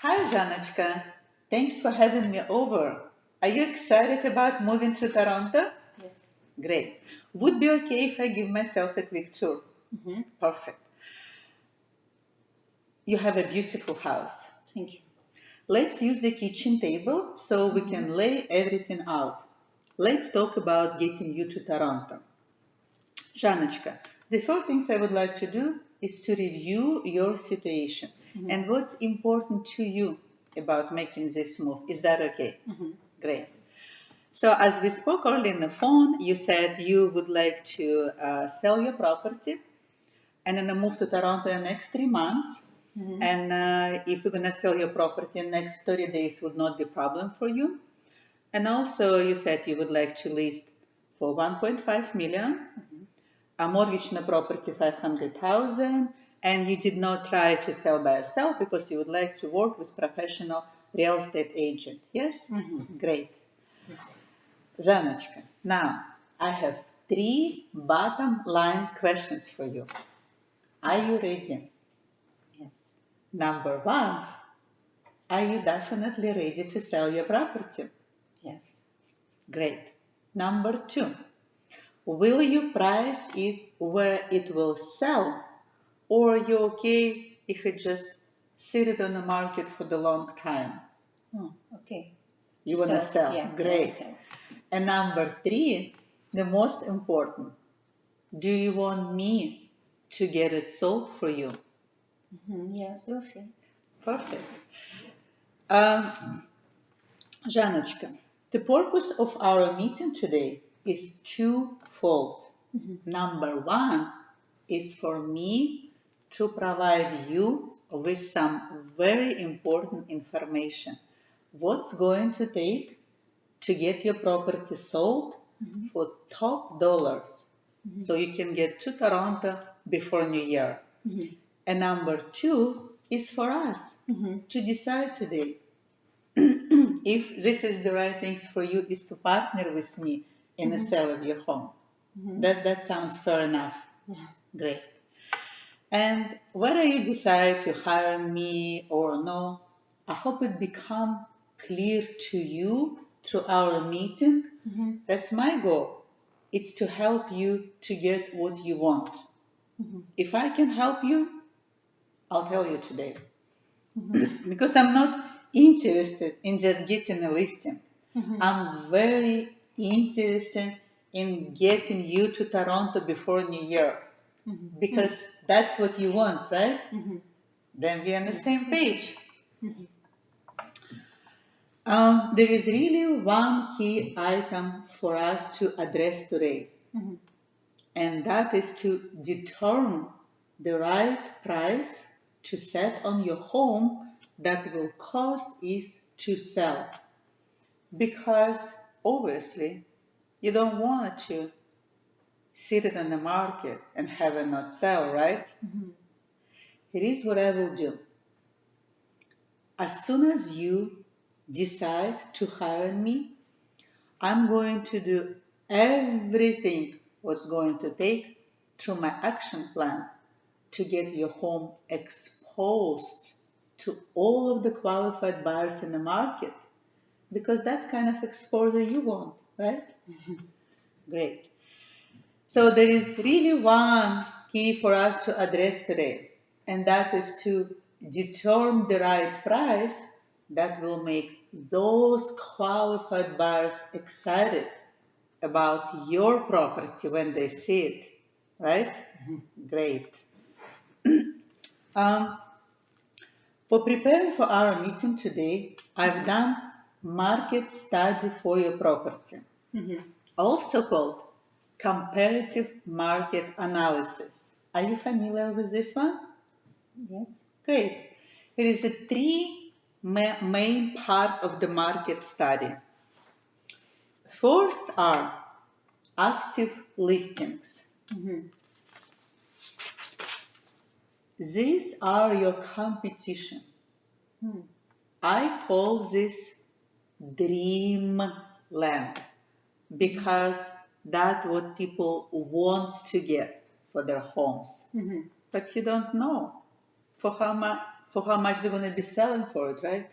Hi, Janочка. Thanks for having me over. Are you excited about moving to Toronto? Yes. Great. Would be okay if I give myself a quick tour. Perfect. You have a beautiful house. Thank you. Let's use the kitchen table so we can lay everything out. Let's talk about getting you to Toronto. Janочка, the first things I would like to do is to review your situation and what's important to you about making this move. Is that okay? Great. So as we spoke earlier on the phone, you said you would like to sell your property and then move to Toronto in the next 3 months. And if you're going to sell your property in the next 30 days would not be a problem for you. And also you said you would like to list for 1.5 million, a mortgage on the property 500,000, and you did not try to sell by yourself because you would like to work with professional real estate agent. Yes? Great. Yes. Janочка, now I have 3 bottom line questions for you. Are you ready? Yes. Number 1, are you definitely ready to sell your property? Yes. Great. Number 2, will you price it where it will sell, or are you okay if it just sit it on the market for the long time? Oh, okay. You want to sell? Yeah. Great. Sell. And number 3, the most important, do you want me to get it sold for you? Yes, we'll see. Perfect. Janочка, the purpose of our meeting today is twofold. Number 1 is for me to provide you with some very important information. What's going to take to get your property sold for top dollars so you can get to Toronto before New Year. And number 2 is for us to decide today if this is the right things for you is to partner with me in the sale of your home. Does that sounds fair enough? Yeah. Great. And whether you decide to hire me or no, I hope it become clear to you through our meeting. That's my goal. It's to help you to get what you want. If I can help you, I'll tell you today. Because I'm not interested in just getting a listing. I'm very interested in getting you to Toronto before New Year. Because that's what you want, right? Then we're on the same page. There is really one key item for us to address today, and that is to determine the right price to set on your home that will cost is to sell. Because obviously you don't want to sit it on the market and have it not sell, right? Here is what I will do. As soon as you decide to hire me, I'm going to do everything what's going to take through my action plan to get your home exposed to all of the qualified buyers in the market, because that's kind of exposure you want, right? Great. So there is really one key for us to address today, and that is to determine the right price that will make those qualified buyers excited about your property when they see it, right? Great. For preparing for our meeting today, I've done market study for your property, also called comparative market analysis. Are you familiar with this one? Yes. Great. There is a 3 main part of the market study. First are active listings. These are your competition. I call this dreamland because that's what people want to get for their homes. But you don't know for for how much they're going to be selling for it, right?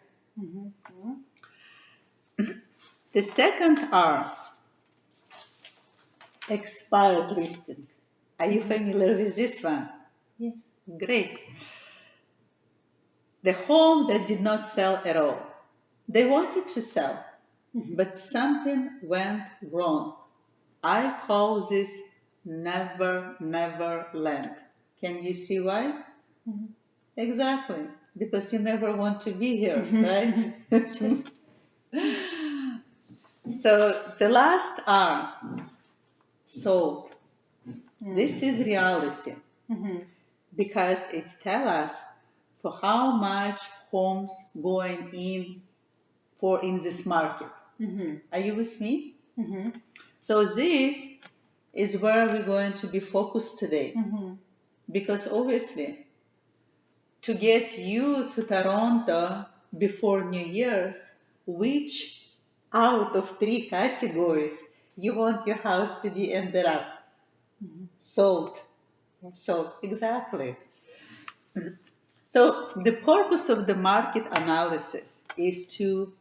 The second R, expired listing. Are you familiar with this one? Yes. Great. The home that did not sell at all. They wanted to sell, but something went wrong. I call this never, never land. Can you see why? Exactly. Because you never want to be here, right? So the last R, sold. This is reality because it's tell us for how much homes going in for in this market. Are you with me? So this is where we're going to be focused today. Because obviously, to get you to Toronto before New Year's, which out of 3 categories you want your house to be ended up? Sold. So, exactly. So, the purpose of the market analysis is to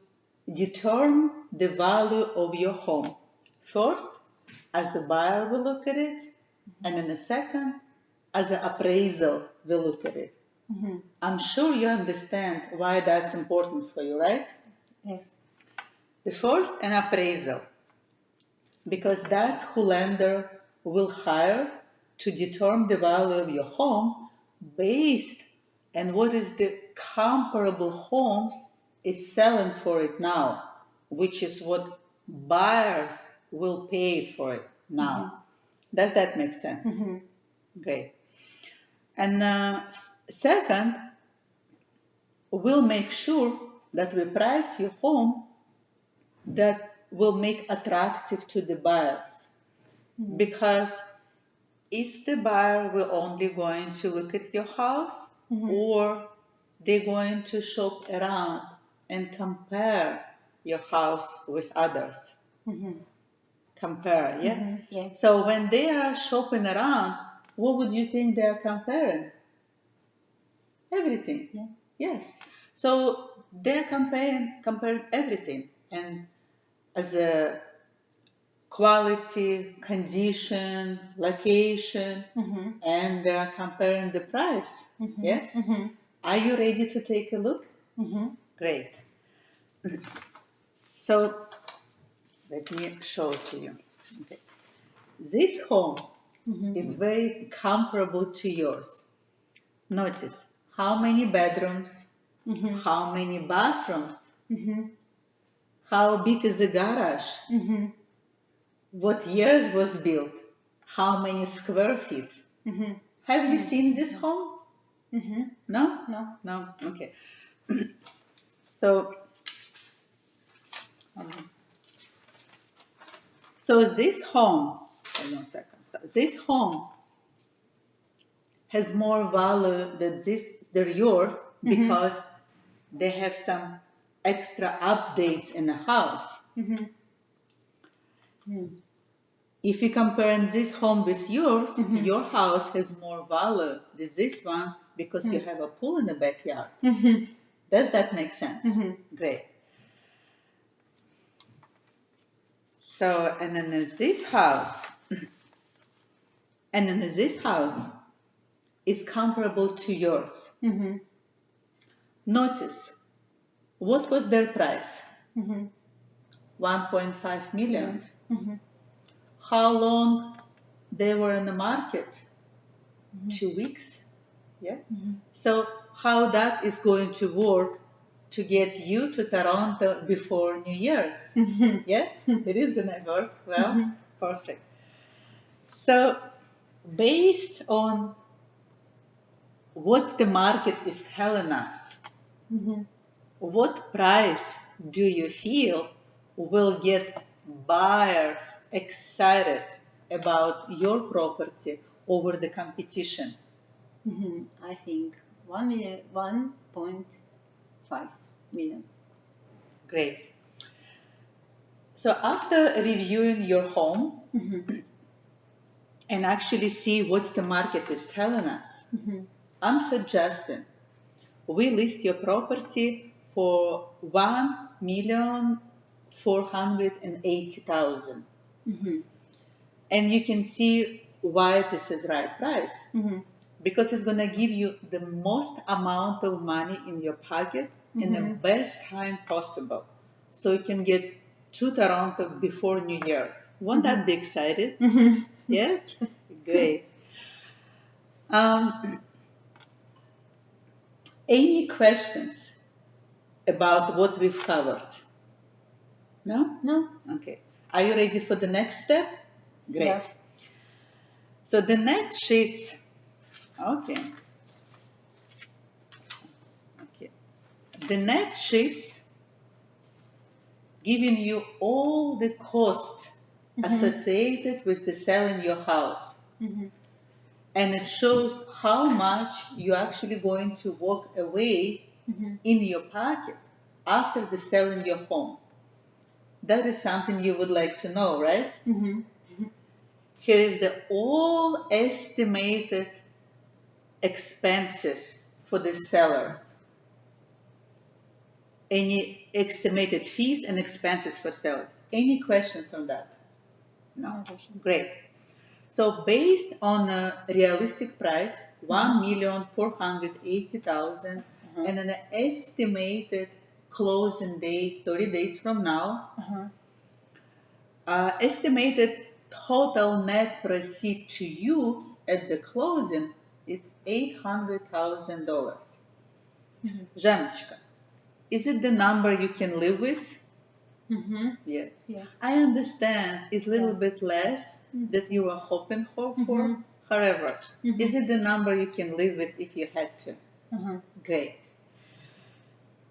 determine the value of your home. First, as a buyer, we look at it, and in a second, as an appraisal, we look at it. I'm sure you understand why that's important for you, right? Yes. The first, an appraisal, because that's who lender will hire to determine the value of your home based on what is the comparable homes is selling for it now, which is what buyers will pay for it now. Does that make sense? Great. And second, we'll make sure that we price your home that will make attractive to the buyers. Because is the buyer will only going to look at your house or they're going to shop around and compare your house with others? Compare, yeah? Yeah. So when they are shopping around, what would you think they are comparing? Everything. Yeah. Yes. So they're comparing everything. And as a quality, condition, location, and they are comparing the price. Yes? Are you ready to take a look? Great. So let me show it to you. Okay. This home is very comparable to yours. Notice how many bedrooms, how many bathrooms, how big is the garage, what years was built, how many square feet. Have you seen this home? No? No. No? Okay. So, so this home, hold on a second. This home has more value than they're yours because they have some extra updates in the house. If you compare this home with yours, your house has more value than this one because you have a pool in the backyard. Does that make sense? Great. So, and then this house is comparable to yours. Notice, what was their price? 1.5 million. How long they were in the market? 2 weeks. Yeah. So how that is going to work to get you to Toronto before New Year's? Yeah, it is gonna work well. Perfect. So based on what the market is telling us, what price do you feel will get buyers excited about your property over the competition? I think 1.5 million. Great. So after reviewing your home and actually see what the market is telling us, I'm suggesting we list your property for 1,480,000. And you can see why this is right price. Because it's going to give you the most amount of money in your pocket in the best time possible. So you can get to Toronto before New Year's. Won't that be excited? Yes? Great. Any questions about what we've covered? No? No. Okay. Are you ready for the next step? Great. Yes. So the next sheets, okay. The next sheets giving you all the costs associated with the selling your house. And it shows how much you're actually going to walk away in your pocket after the selling your home. That is something you would like to know, right? Here is the all estimated expenses for the sellers. Any estimated fees and expenses for sellers. Any questions on that? No. Great. So based on a realistic price, 1,480,000, and an estimated closing date 30 days from now, estimated total net proceed to you at the closing is $800,000. Жаночка, is it the number you can live with? Yes. Yeah. I understand it's a little bit less that you were hoping for. However, is it the number you can live with if you had to? Great.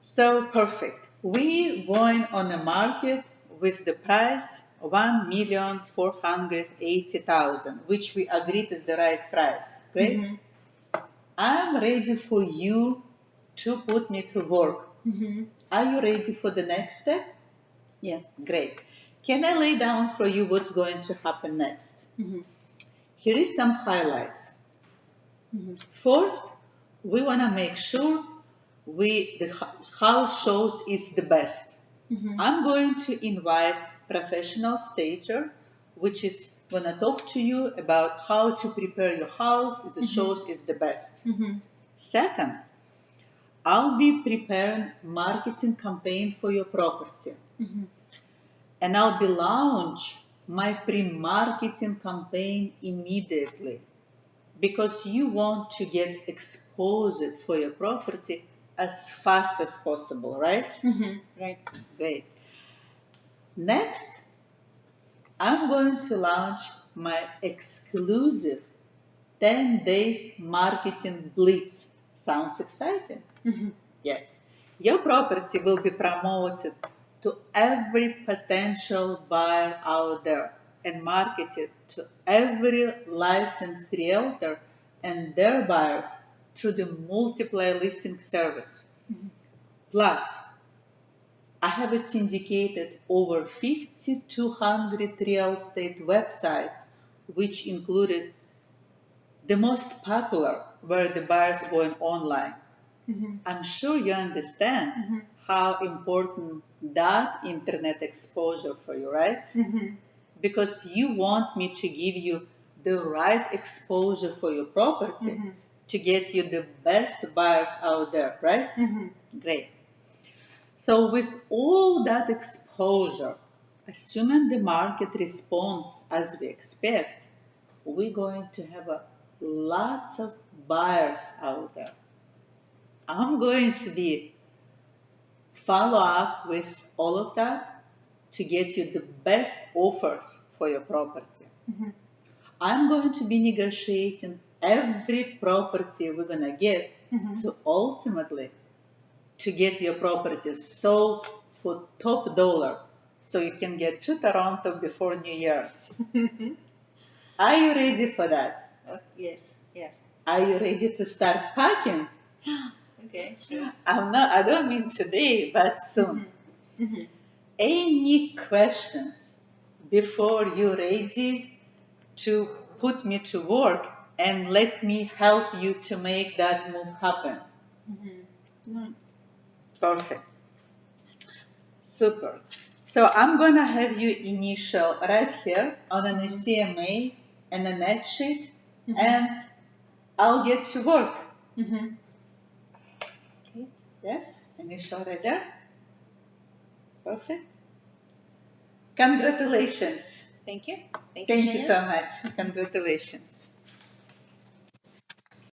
So perfect. We going on the market with the price 1,480,000, which we agreed is the right price. Great. I'm ready for you to put me to work. Are you ready for the next step? Yes. Great. Can I lay down for you what's going to happen next? Here is some highlights. First, we want to make sure the house shows is the best. I'm going to invite professional stager, which is going to talk to you about how to prepare your house if the shows is the best. Second, I'll be preparing marketing campaign for your property. And I'll be launch my pre-marketing campaign immediately because you want to get exposed for your property as fast as possible, right? Right. Great. Next, I'm going to launch my exclusive 10 days marketing blitz. Sounds exciting? Yes. Your property will be promoted to every potential buyer out there and marketed to every licensed realtor and their buyers through the multiple listing service. Plus, I have it syndicated over 5,200 real estate websites, which included the most popular where the buyers going online. I'm sure you understand how important that internet exposure for you, right? Because you want me to give you the right exposure for your property to get you the best buyers out there, right? Great. So with all that exposure, assuming the market responds as we expect, we're going to have lots of buyers out there. I'm going to be follow up with all of that to get you the best offers for your property. I'm going to be negotiating every property we're going to get to ultimately to get your property sold for top dollar so you can get to Toronto before New Year's. Are you ready for that? Yes. Yeah. Are you ready to start packing? Okay. Sure. I don't mean today, but soon. Any questions before you're ready to put me to work and let me help you to make that move happen? Perfect. Super. So I'm going to have you initial right here on an CMA and a net sheet, and I'll get to work. Okay. Yes, initial right there. Perfect. Congratulations. Thank you. Thank you so much. Congratulations.